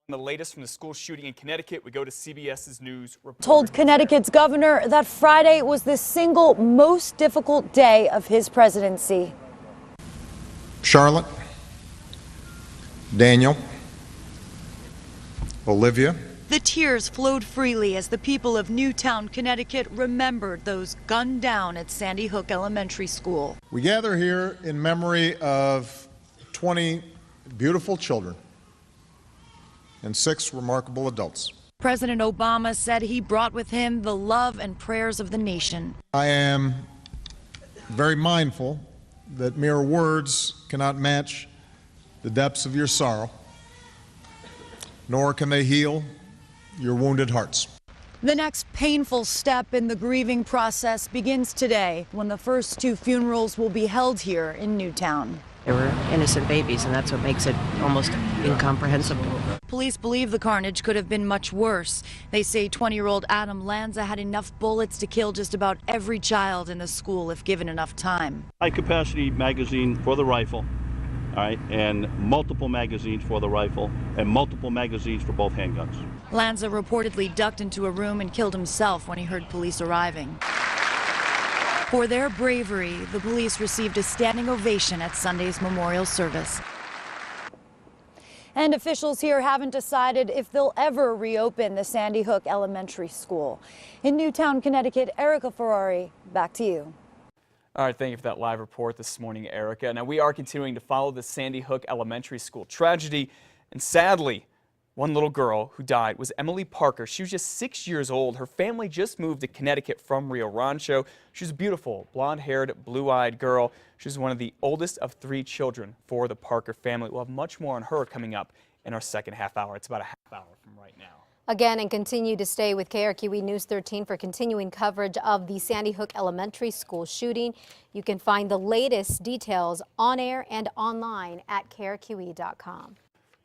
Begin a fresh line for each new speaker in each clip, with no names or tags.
The latest from the school shooting in Connecticut, we go to CBS's news report.
Told Connecticut's governor that Friday was the single most difficult day of his presidency.
Charlotte, Daniel, Olivia.
The tears flowed freely as the people of Newtown, Connecticut remembered those gunned down at Sandy Hook Elementary School.
We gather here in memory of 20 beautiful children and 6 remarkable adults.
President Obama said he brought with him the love and prayers of the nation.
I am very mindful that mere words cannot match the depths of your sorrow, nor can they heal your wounded hearts.
The next painful step in the grieving process begins today when the first 2 funerals will be held here in Newtown.
They were innocent babies, and that's what makes it almost incomprehensible.
Police believe the carnage could have been much worse. They say 20-year-old Adam Lanza had enough bullets to kill just about every child in the school if given enough time.
High-capacity magazine for the rifle, all right, and multiple magazines for the rifle, and multiple magazines for both handguns.
Lanza reportedly ducked into a room and killed himself when he heard police arriving. For their bravery, the police received a standing ovation at Sunday's memorial service.
And officials here haven't decided if they'll ever reopen the Sandy Hook Elementary School. In Newtown, Connecticut, Erica Ferrari, back to you.
All right, thank you for that live report this morning, Erica. Now, we are continuing to follow the Sandy Hook Elementary School tragedy, and sadly, one little girl who died was Emily Parker. She was just 6 years old. Her family just moved to Connecticut from Rio Rancho. She was a beautiful, blonde-haired, blue-eyed girl. She was one of the oldest of 3 children for the Parker family. We'll have much more on her coming up in our second half hour. It's about a half hour from right now.
Again, and continue to stay with KRQE News 13 for continuing coverage of the Sandy Hook Elementary School shooting. You can find the latest details on air and online at krqe.com.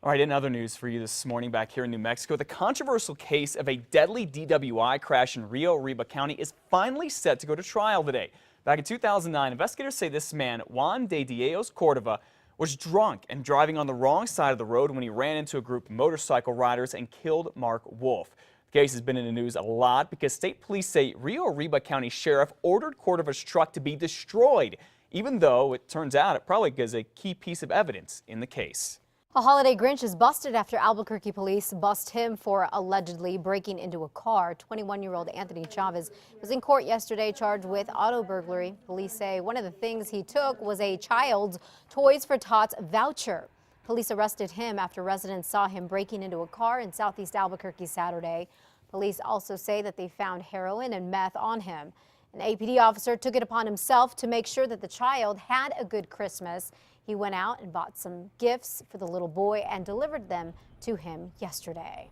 All right, in other news for you this morning back here in New Mexico, the controversial case of a deadly DWI crash in Rio Arriba County is finally set to go to trial today. Back in 2009, investigators say this man, Juan de Dios Cordova, was drunk and driving on the wrong side of the road when he ran into a group of motorcycle riders and killed Mark Wolf. The case has been in the news a lot because state police say Rio Arriba County Sheriff ordered Cordova's truck to be destroyed, even though it turns out it probably is a key piece of evidence in the case.
A holiday Grinch is busted after Albuquerque police bust him for allegedly breaking into a car. 21-year-old Anthony Chavez was in court yesterday charged with auto burglary. Police say one of the things he took was a child's Toys for Tots voucher. Police arrested him after residents saw him breaking into a car in southeast Albuquerque Saturday. Police also say that they found heroin and meth on him. An APD officer took it upon himself to make sure that the child had a good Christmas. He went out and bought some gifts for the little boy and delivered them to him yesterday.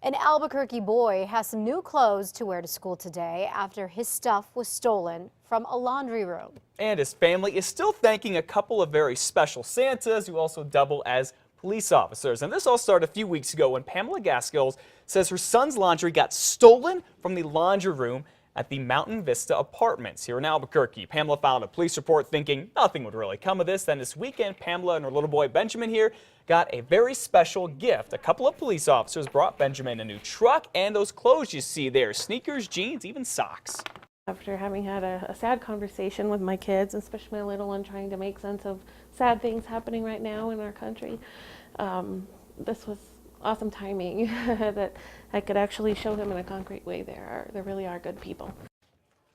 An Albuquerque boy has some new clothes to wear to school today after his stuff was stolen from a laundry room.
And his family is still thanking a couple of very special Santas who also double as police officers. And this all started a few weeks ago when Pamela Gaskills says her son's laundry got stolen from the laundry room at the Mountain Vista Apartments here in Albuquerque. Pamela filed a police report thinking nothing would really come of this. Then this weekend, Pamela and her little boy Benjamin here got a very special gift. A couple of police officers brought Benjamin a new truck and those clothes you see there, sneakers, jeans, even socks.
After having had a sad conversation with my kids, especially my little one, trying to make sense of sad things happening right now in our country, this was awesome timing that I could actually show him in a concrete way there really are good people.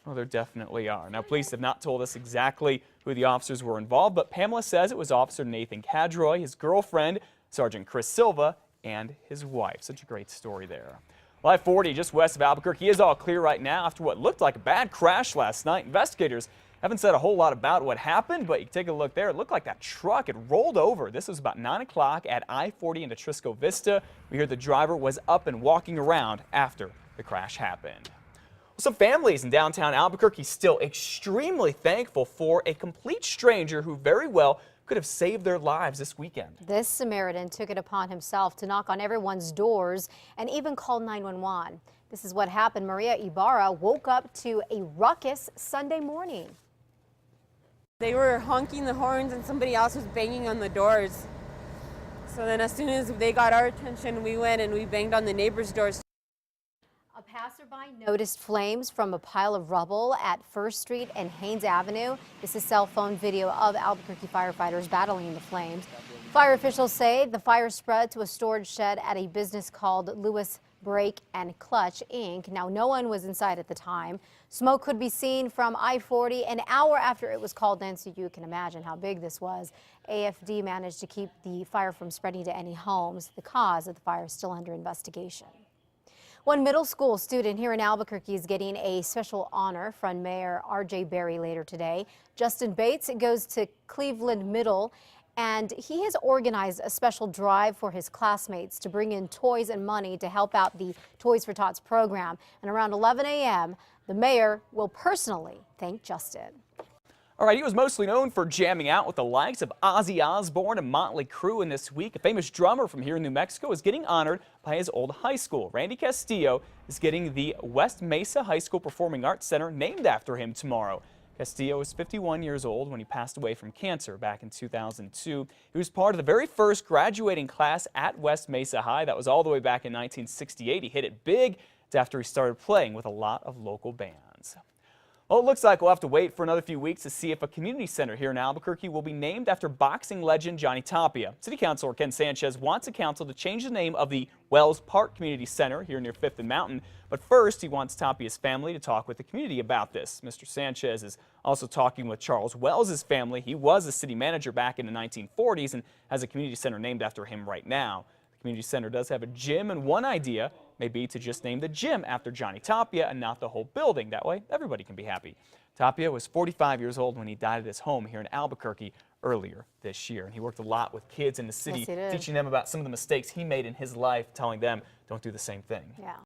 Well, there definitely are. Now, police have not told us exactly who the officers were involved, but Pamela says it was Officer Nathan Cadroy, his girlfriend, Sergeant Chris Silva, and his wife. Such a great story there. Well, I-40 just west of Albuquerque is all clear right now after what looked like a bad crash last night. Investigators haven't said a whole lot about what happened, but you can take a look there. It looked like that truck had rolled over. This was about 9 o'clock at I-40 into Trisco Vista. We heard the driver was up and walking around after the crash happened. Well, some families in downtown Albuquerque still extremely thankful for a complete stranger who very well could have saved their lives this weekend.
This Samaritan took it upon himself to knock on everyone's doors and even call 911. This is what happened. Maria Ibarra woke up to a ruckus Sunday morning.
They were honking the horns and somebody else was banging on the doors. So then as soon as they got our attention, we went and we banged on the neighbors' doors.
A passerby noticed flames from a pile of rubble at First Street and Haynes Avenue. This is cell phone video of Albuquerque firefighters battling the flames. Fire officials say the fire spread to a storage shed at a business called Lewis Brake and Clutch, Inc. Now, no one was inside at the time. Smoke could be seen from I-40 an hour after it was called in, so you can imagine how big this was. AFD managed to keep the fire from spreading to any homes. The cause of the fire is still under investigation. One middle school student here in Albuquerque is getting a special honor from Mayor R.J. Berry later today. Justin Bates goes to Cleveland Middle, and he has organized a special drive for his classmates to bring in toys and money to help out the Toys for Tots program. And around 11 a.m., the mayor will personally thank Justin.
All right, he was mostly known for jamming out with the likes of Ozzy Osbourne and Motley Crue, and this week, a famous drummer from here in New Mexico is getting honored by his old high school. Randy Castillo is getting the West Mesa High School Performing Arts Center named after him tomorrow. Castillo was 51 years old when he passed away from cancer back in 2002. He was part of the very first graduating class at West Mesa High. That was all the way back in 1968. He hit it big after he started playing with a lot of local bands. Well, it looks like we'll have to wait for another few weeks to see if a community center here in Albuquerque will be named after boxing legend Johnny Tapia. City Councilor Ken Sanchez wants the council to change the name of the Wells Park Community Center here near 5th and Mountain. But first, he wants Tapia's family to talk with the community about this. Mr. Sanchez is also talking with Charles Wells' family. He was a city manager back in the 1940s and has a community center named after him right now. The community center does have a gym, and one idea may be to just name the gym after Johnny Tapia and not the whole building. That way, everybody can be happy. Tapia was 45 years old when he died at his home here in Albuquerque earlier this year. And he worked a lot with kids in the city,
Yes, he did.
teaching them about some of the mistakes he made in his life, telling them, don't do the same thing.
Yeah.